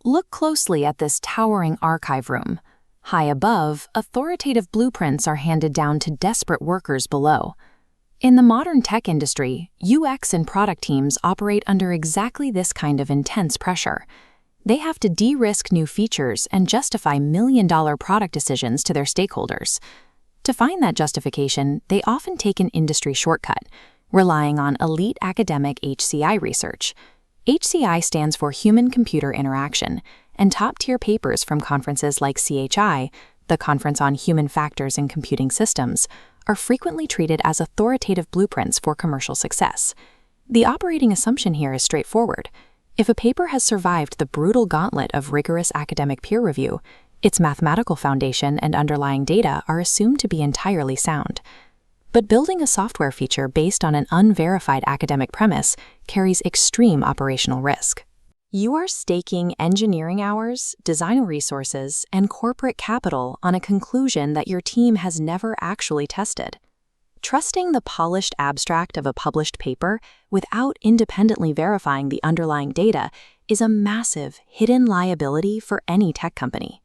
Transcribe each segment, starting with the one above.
Look closely at this towering archive room. High above, authoritative blueprints are handed down to desperate workers below. In the modern tech industry, UX and product teams operate under exactly this kind of intense pressure. They have to de-risk new features and justify million-dollar product decisions to their stakeholders. To find that justification, they often take an industry shortcut, relying on elite academic HCI research. HCI stands for Human-Computer Interaction, and top-tier papers from conferences like CHI, the Conference on Human Factors in Computing Systems, are frequently treated as authoritative blueprints for commercial success. The operating assumption here is straightforward. If a paper has survived the brutal gauntlet of rigorous academic peer review, its mathematical foundation and underlying data are assumed to be entirely sound. But building a software feature based on an unverified academic premise carries extreme operational risk. You are staking engineering hours, design resources, and corporate capital on a conclusion that your team has never actually tested. Trusting the polished abstract of a published paper without independently verifying the underlying data is a massive, hidden liability for any tech company.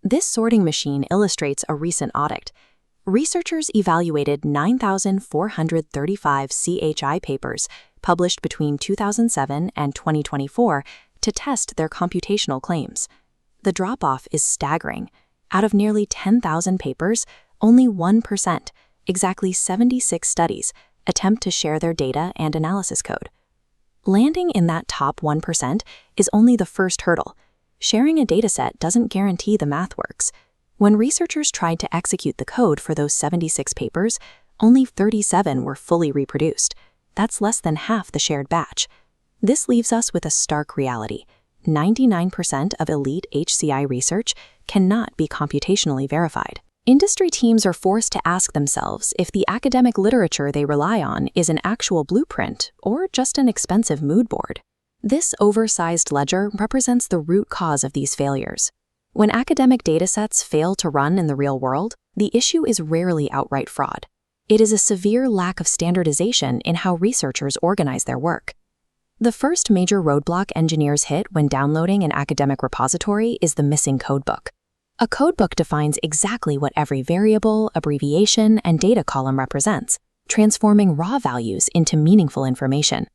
This sorting machine illustrates a recent audit. Researchers evaluated 9,435 CHI papers published between 2007 and 2024 to test their computational claims. The drop-off is staggering. Out of nearly 10,000 papers, only 1%, exactly 76 studies, attempt to share their data and analysis code. Landing in that top 1% is only the first hurdle. Sharing a dataset doesn't guarantee the math works. When researchers tried to execute the code for those 76 papers, only 37 were fully reproduced. That's less than half the shared batch. This leaves us with a stark reality. 99% of elite HCI research cannot be computationally verified. Industry teams are forced to ask themselves if the academic literature they rely on is an actual blueprint or just an expensive mood board. This oversized ledger represents the root cause of these failures. When academic datasets fail to run in the real world, the issue is rarely outright fraud. It is a severe lack of standardization in how researchers organize their work. The first major roadblock engineers hit when downloading an academic repository is the missing codebook. A codebook defines exactly what every variable, abbreviation, and data column represents, transforming raw values into meaningful information.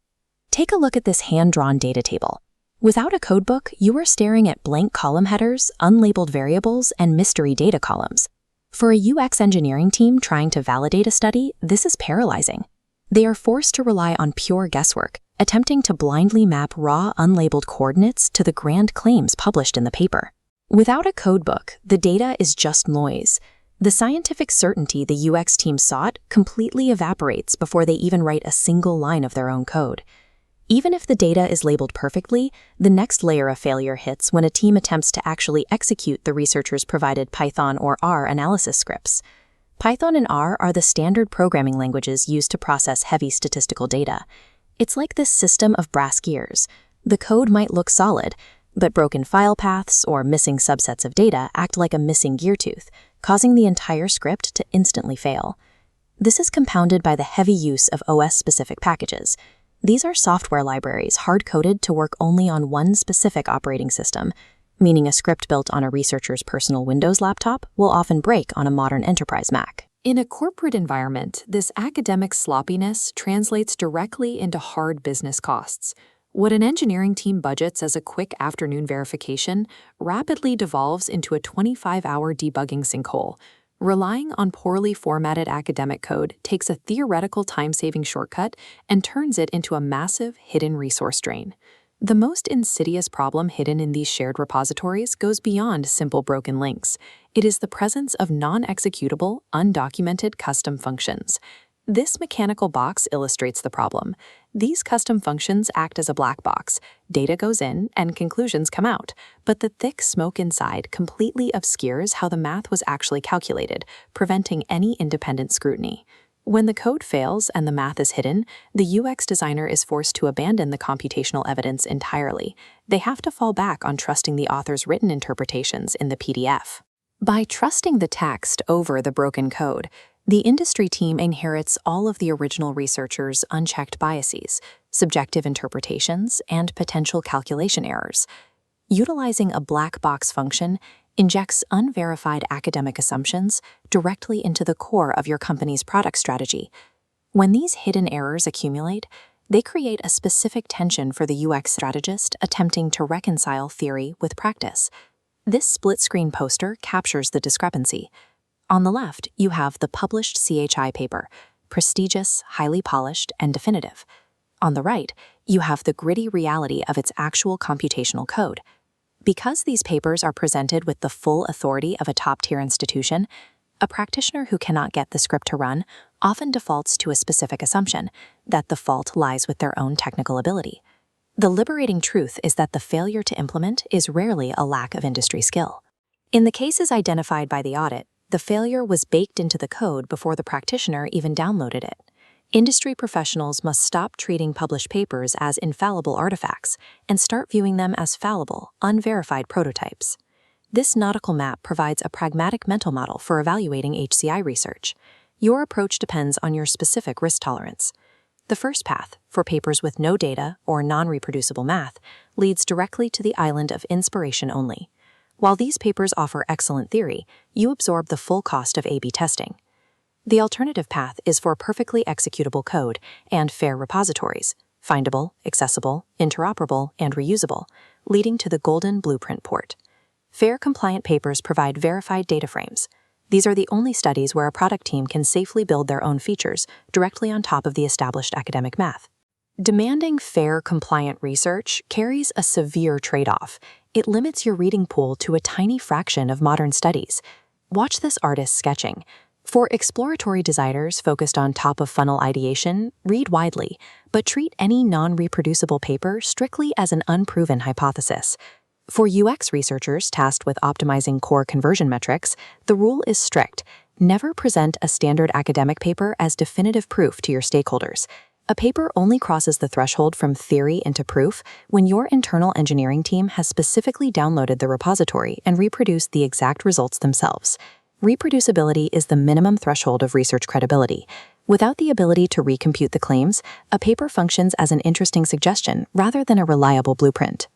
Take a look at this hand-drawn data table. Without a codebook, you are staring at blank column headers, unlabeled variables, and mystery data columns. For a UX engineering team trying to validate a study, this is paralyzing. They are forced to rely on pure guesswork, attempting to blindly map raw, unlabeled coordinates to the grand claims published in the paper. Without a codebook, the data is just noise. The scientific certainty the UX team sought completely evaporates before they even write a single line of their own code. Even if the data is labeled perfectly, the next layer of failure hits when a team attempts to actually execute the researchers' provided Python or R analysis scripts. Python and R are the standard programming languages used to process heavy statistical data. It's like this system of brass gears. The code might look solid, but broken file paths or missing subsets of data act like a missing gear tooth, causing the entire script to instantly fail. This is compounded by the heavy use of OS-specific packages. These are software libraries hard-coded to work only on one specific operating system, meaning a script built on a researcher's personal Windows laptop will often break on a modern enterprise Mac. In a corporate environment, this academic sloppiness translates directly into hard business costs. What an engineering team budgets as a quick afternoon verification rapidly devolves into a 25-hour debugging sinkhole. Relying on poorly formatted academic code takes a theoretical time-saving shortcut and turns it into a massive hidden resource drain. The most insidious problem hidden in these shared repositories goes beyond simple broken links. It is the presence of non-executable, undocumented custom functions. This mechanical box illustrates the problem. These custom functions act as a black box. Data goes in and conclusions come out, but the thick smoke inside completely obscures how the math was actually calculated, preventing any independent scrutiny. When the code fails and the math is hidden, the UX designer is forced to abandon the computational evidence entirely. They have to fall back on trusting the author's written interpretations in the PDF. By trusting the text over the broken code, the industry team inherits all of the original researchers' unchecked biases, subjective interpretations, and potential calculation errors. Utilizing a black box function injects unverified academic assumptions directly into the core of your company's product strategy. When these hidden errors accumulate, they create a specific tension for the UX strategist attempting to reconcile theory with practice. This split-screen poster captures the discrepancy. On the left, you have the published CHI paper, prestigious, highly polished, and definitive. On the right, you have the gritty reality of its actual computational code. Because these papers are presented with the full authority of a top-tier institution, a practitioner who cannot get the script to run often defaults to a specific assumption that the fault lies with their own technical ability. The liberating truth is that the failure to implement is rarely a lack of industry skill. In the cases identified by the audit, the failure was baked into the code before the practitioner even downloaded it. Industry professionals must stop treating published papers as infallible artifacts and start viewing them as fallible, unverified prototypes. This nautical map provides a pragmatic mental model for evaluating HCI research. Your approach depends on your specific risk tolerance. The first path, for papers with no data or non-reproducible math, leads directly to the island of inspiration only. While these papers offer excellent theory, you absorb the full cost of A/B testing. The alternative path is for perfectly executable code and fair repositories, findable, accessible, interoperable, and reusable, leading to the golden blueprint port. Fair compliant papers provide verified data frames. These are the only studies where a product team can safely build their own features directly on top of the established academic math. Demanding fair, compliant research carries a severe trade-off. It limits your reading pool to a tiny fraction of modern studies. Watch this artist sketching. For exploratory designers focused on top-of-funnel ideation, read widely, but treat any non-reproducible paper strictly as an unproven hypothesis. For UX researchers tasked with optimizing core conversion metrics, the rule is strict. Never present a standard academic paper as definitive proof to your stakeholders. A paper only crosses the threshold from theory into proof when your internal engineering team has specifically downloaded the repository and reproduced the exact results themselves. Reproducibility is the minimum threshold of research credibility. Without the ability to recompute the claims, a paper functions as an interesting suggestion rather than a reliable blueprint.